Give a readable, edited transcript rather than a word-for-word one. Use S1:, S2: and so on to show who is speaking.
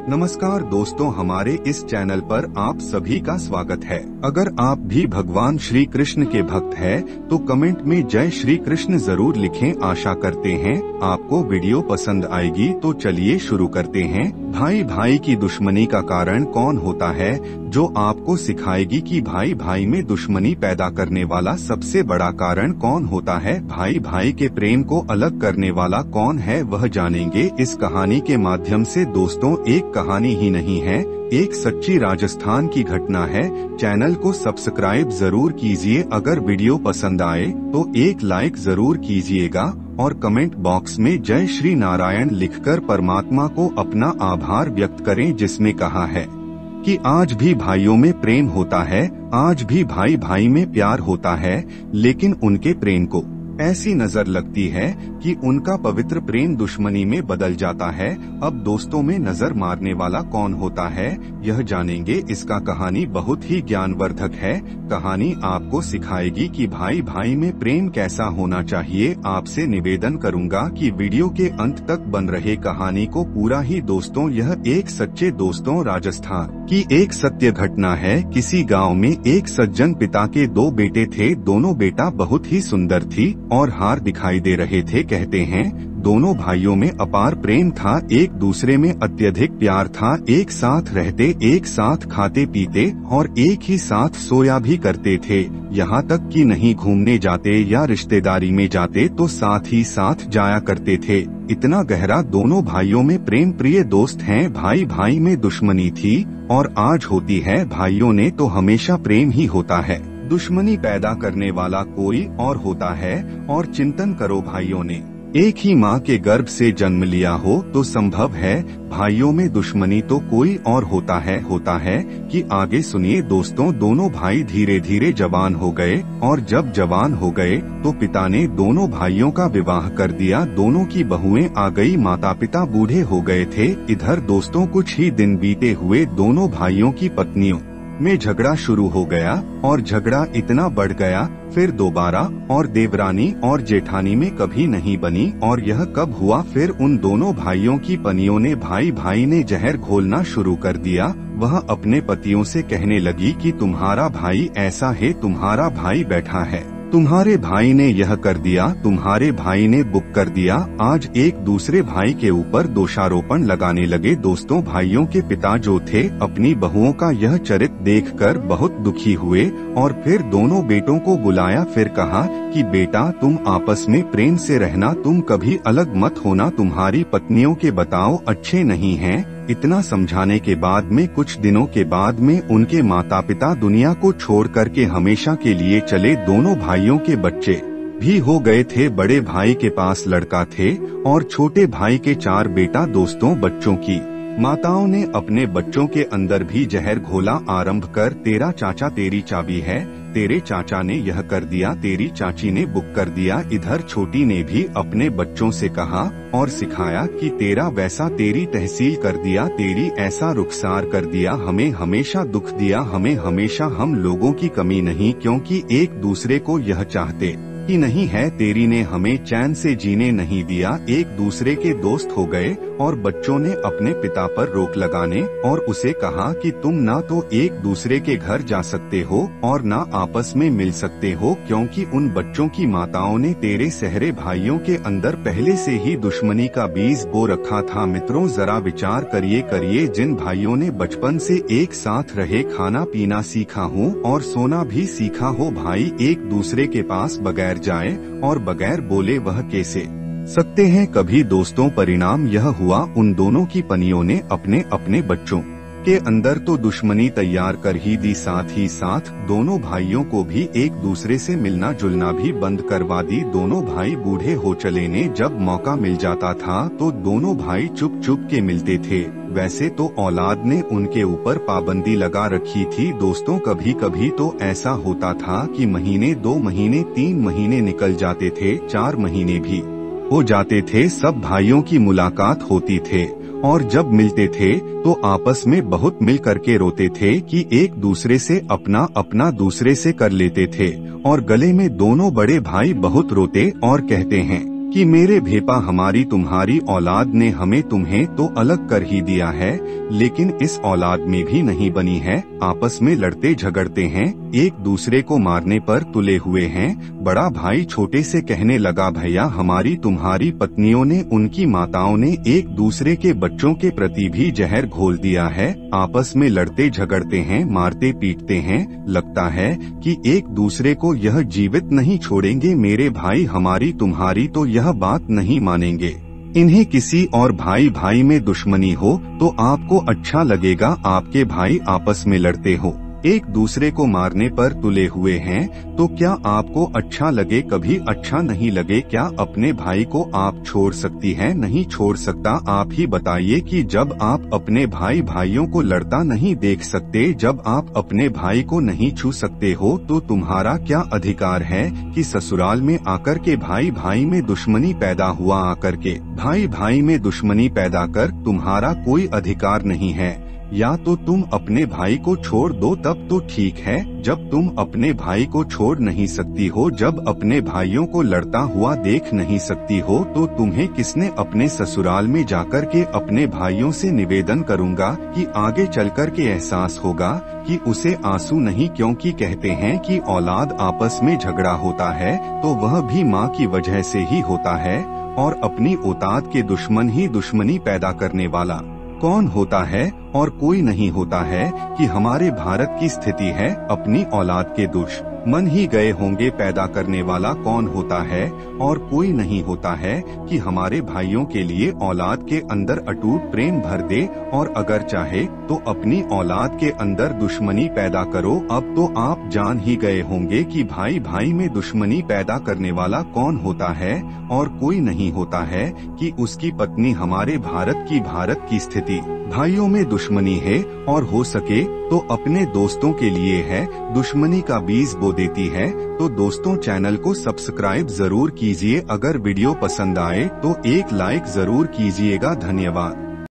S1: नमस्कार दोस्तों, हमारे इस चैनल पर आप सभी का स्वागत है। अगर आप भी भगवान श्री कृष्ण के भक्त हैं, तो कमेंट में जय श्री कृष्ण जरूर लिखें। आशा करते हैं आपको वीडियो पसंद आएगी। तो चलिए शुरू करते हैं। भाई भाई की दुश्मनी का कारण कौन होता है, जो आपको सिखाएगी कि भाई भाई में दुश्मनी पैदा करने वाला सबसे बड़ा कारण कौन होता है। भाई भाई के प्रेम को अलग करने वाला कौन है, वह जानेंगे इस कहानी के माध्यम से। दोस्तों, एक कहानी ही नहीं है, एक सच्ची राजस्थान की घटना है। चैनल को सब्सक्राइब जरूर कीजिए। अगर वीडियो पसंद आए तो एक लाइक जरूर कीजिएगा और कमेंट बॉक्स में जय श्री नारायण लिखकर परमात्मा को अपना आभार व्यक्त करें, जिसमें कहा है कि आज भी भाइयों में प्रेम होता है, आज भी भाई भाई में प्यार होता है, लेकिन उनके प्रेम को ऐसी नजर लगती है कि उनका पवित्र प्रेम दुश्मनी में बदल जाता है। अब दोस्तों में नजर मारने वाला कौन होता है, यह जानेंगे। इसका कहानी बहुत ही ज्ञानवर्धक है। कहानी आपको सिखाएगी कि भाई भाई में प्रेम कैसा होना चाहिए। आपसे निवेदन करूंगा कि वीडियो के अंत तक बन रहे कहानी को पूरा ही। दोस्तों, यह एक सच्चे दोस्तों राजस्थान की एक सत्य घटना है। किसी गाँव में एक सज्जन पिता के दो बेटे थे। दोनों बेटा बहुत ही सुंदर थी और हार दिखाई दे रहे थे। कहते हैं दोनों भाइयों में अपार प्रेम था, एक दूसरे में अत्यधिक प्यार था। एक साथ रहते, एक साथ खाते पीते और एक ही साथ सोया भी करते थे। यहाँ तक कि नहीं घूमने जाते या रिश्तेदारी में जाते तो साथ ही साथ जाया करते थे। इतना गहरा दोनों भाइयों में प्रेम। प्रिय दोस्त हैं, भाई भाई में दुश्मनी थी और आज होती है। भाइयों ने तो हमेशा प्रेम ही होता है, दुश्मनी पैदा करने वाला कोई और होता है। और चिंतन करो, भाइयों ने एक ही माँ के गर्भ से जन्म लिया हो तो संभव है भाइयों में दुश्मनी तो कोई और होता है कि आगे सुनिए दोस्तों। दोनों भाई धीरे धीरे जवान हो गए और जब जवान हो गए तो पिता ने दोनों भाइयों का विवाह कर दिया। दोनों की बहुएं आ गई, माता पिता बूढ़े हो गए थे। इधर दोस्तों कुछ ही दिन बीते हुए दोनों भाइयों की पत्नियों में झगड़ा शुरू हो गया और झगड़ा इतना बढ़ गया फिर दोबारा और देवरानी और जेठानी में कभी नहीं बनी। और यह कब हुआ, फिर उन दोनों भाइयों की पत्नियों ने भाई भाई ने जहर घोलना शुरू कर दिया। वह अपने पतियों से कहने लगी कि तुम्हारा भाई ऐसा है, तुम्हारा भाई बैठा है, तुम्हारे भाई ने यह कर दिया, तुम्हारे भाई ने बुक कर दिया। आज एक दूसरे भाई के ऊपर दोषारोपण लगाने लगे। दोस्तों, भाइयों के पिता जो थे अपनी बहुओं का यह चरित्र देखकर बहुत दुखी हुए और फिर दोनों बेटों को बुलाया। फिर कहा कि बेटा, तुम आपस में प्रेम से रहना, तुम कभी अलग मत होना, तुम्हारी पत्नियों के बताओ अच्छे नहीं हैं। इतना समझाने के बाद में कुछ दिनों के बाद में उनके माता पिता दुनिया को छोड़ करके हमेशा के लिए चले। दोनों भाइयों के बच्चे भी हो गए थे। बड़े भाई के पास लड़का थे और छोटे भाई के 4 बेटा। दोस्तों, बच्चों की माताओं ने अपने बच्चों के अंदर भी जहर घोला आरंभ कर, तेरा चाचा तेरी चाबी है, तेरे चाचा ने यह कर दिया, तेरी चाची ने बुक कर दिया। इधर छोटी ने भी अपने बच्चों से कहा और सिखाया कि तेरा वैसा तेरी तहसील कर दिया, तेरी ऐसा रुखसार कर दिया, हमें हमेशा दुख दिया, हमें हमेशा हम लोगों की कमी नहीं, क्योंकि एक दूसरे को यह चाहते ही नहीं है, तेरी ने हमें चैन से जीने नहीं दिया। एक दूसरे के दोस्त हो गए और बच्चों ने अपने पिता पर रोक लगाने और उसे कहा कि तुम ना तो एक दूसरे के घर जा सकते हो और ना आपस में मिल सकते हो, क्योंकि उन बच्चों की माताओं ने तेरे सहरे भाइयों के अंदर पहले से ही दुश्मनी का बीज बो रखा था। मित्रों, जरा विचार करिए, जिन भाइयों ने बचपन से एक साथ रहे, खाना पीना सीखा हो और सोना भी सीखा हो, भाई एक दूसरे के पास बगैर जाए और बगैर बोले वह कैसे सकते हैं कभी। दोस्तों, परिणाम यह हुआ, उन दोनों की पत्नियों ने अपने अपने बच्चों के अंदर तो दुश्मनी तैयार कर ही दी, साथ ही साथ दोनों भाइयों को भी एक दूसरे से मिलना जुलना भी बंद करवा दी। दोनों भाई बूढ़े हो चले ने जब मौका मिल जाता था तो दोनों भाई चुप चुप के मिलते थे। वैसे तो औलाद ने उनके ऊपर पाबंदी लगा रखी थी। दोस्तों, कभी कभी तो ऐसा होता था कि महीने, 2 महीने, 3 महीने निकल जाते थे, 4 महीने भी हो जाते थे, सब भाइयों की मुलाकात होती थे और जब मिलते थे तो आपस में बहुत मिल करके रोते थे कि एक दूसरे से अपना अपना दूसरे से कर लेते थे। और गले में दोनों बड़े भाई बहुत रोते और कहते हैं कि मेरे भेपा हमारी तुम्हारी औलाद ने हमें तुम्हें तो अलग कर ही दिया है, लेकिन इस औलाद में भी नहीं बनी है। आपस में लड़ते झगड़ते हैं, एक दूसरे को मारने पर तुले हुए हैं। बड़ा भाई छोटे से कहने लगा, भैया हमारी तुम्हारी पत्नियों ने, उनकी माताओं ने एक दूसरे के बच्चों के प्रति भी जहर घोल दिया है। आपस में लड़ते झगड़ते हैं, मारते पीटते हैं। लगता है कि एक दूसरे को यह जीवित नहीं छोड़ेंगे। मेरे भाई हमारी तुम्हारी तो यह बात नहीं मानेंगे। इन्हें किसी और भाई भाई में दुश्मनी हो तो आपको अच्छा लगेगा? आपके भाई आपस में लड़ते हो, एक दूसरे को मारने पर तुले हुए हैं, तो क्या आपको अच्छा लगे? कभी अच्छा नहीं लगे। क्या अपने भाई को आप छोड़ सकती हैं? नहीं छोड़ सकता। आप ही बताइए कि जब आप अपने भाई भाइयों को लड़ता नहीं देख सकते, जब आप अपने भाई को नहीं छू सकते हो, तो तुम्हारा क्या अधिकार है कि ससुराल में आकर के भाई भाई में दुश्मनी पैदा हुआ? आकर के भाई भाई में दुश्मनी पैदा कर तुम्हारा कोई अधिकार नहीं है। या तो तुम अपने भाई को छोड़ दो, तब तो ठीक है। जब तुम अपने भाई को छोड़ नहीं सकती हो, जब अपने भाइयों को लड़ता हुआ देख नहीं सकती हो, तो तुम्हें किसने अपने ससुराल में जाकर के अपने भाइयों से निवेदन करूंगा कि आगे चलकर के एहसास होगा कि उसे आंसू नहीं, क्योंकि कहते हैं कि औलाद आपस में झगड़ा होता है तो वह भी माँ की वजह से ही होता है, और अपनी औलाद के दुश्मन ही दुश्मनी पैदा करने वाला कौन होता है? और कोई नहीं होता है कि हमारे भारत की स्थिति है, अपनी औलाद के दुश्मन ही गए होंगे। पैदा करने वाला कौन होता है? और कोई नहीं होता है कि हमारे भाइयों के लिए औलाद के अंदर अटूट प्रेम भर दे, और अगर चाहे तो अपनी औलाद के अंदर दुश्मनी पैदा करो। अब तो आप जान ही गए होंगे कि भाई भाई में दुश्मनी पैदा करने वाला कौन होता है, और कोई नहीं होता है कि उसकी पत्नी। हमारे भारत की स्थिति भाइयों में दुश्मनी है, और हो सके तो अपने दोस्तों के लिए है, दुश्मनी का बीज बो देती है। तो दोस्तों, चैनल को सब्सक्राइब जरूर कीजिए। अगर वीडियो पसंद आए तो एक लाइक जरूर कीजिएगा। धन्यवाद।